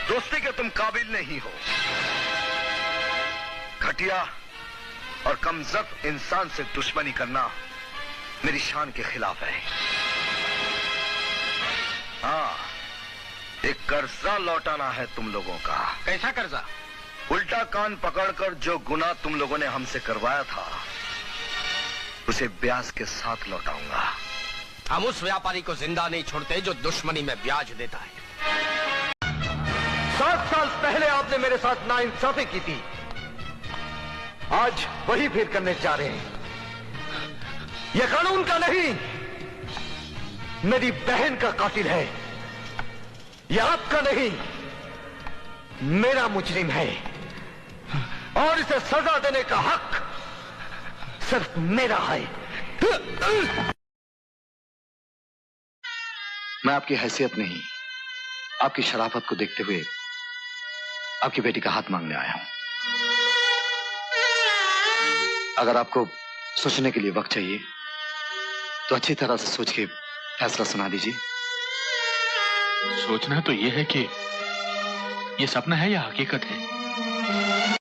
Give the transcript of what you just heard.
दोस्ती के तुम काबिल नहीं हो। घटिया और कमजोर इंसान से दुश्मनी करना मेरी शान के खिलाफ है। हाँ, एक कर्जा लौटाना है तुम लोगों का। कैसा कर्जा? उल्टा कान पकड़कर जो गुनाह तुम लोगों ने हमसे करवाया था उसे ब्याज के साथ लौटाऊंगा। हम उस व्यापारी को जिंदा नहीं छोड़ते जो दुश्मनी में ब्याज देता है। 7 साल पहले आपने मेरे साथ नाइंसाफी की थी, आज वही फिर करने जा रहे हैं। यह कानून का नहीं, मेरी बहन का कातिल है। यह आपका नहीं, मेरा मुजरिम है और इसे सजा देने का हक सिर्फ मेरा है। मैं आपकी हैसियत नहीं, आपकी शराफत को देखते हुए आपकी बेटी का हाथ मांगने आया हूं। अगर आपको सोचने के लिए वक्त चाहिए तो अच्छी तरह से सोच के फैसला सुना दीजिए। सोचना तो यह है कि यह सपना है या हकीकत है।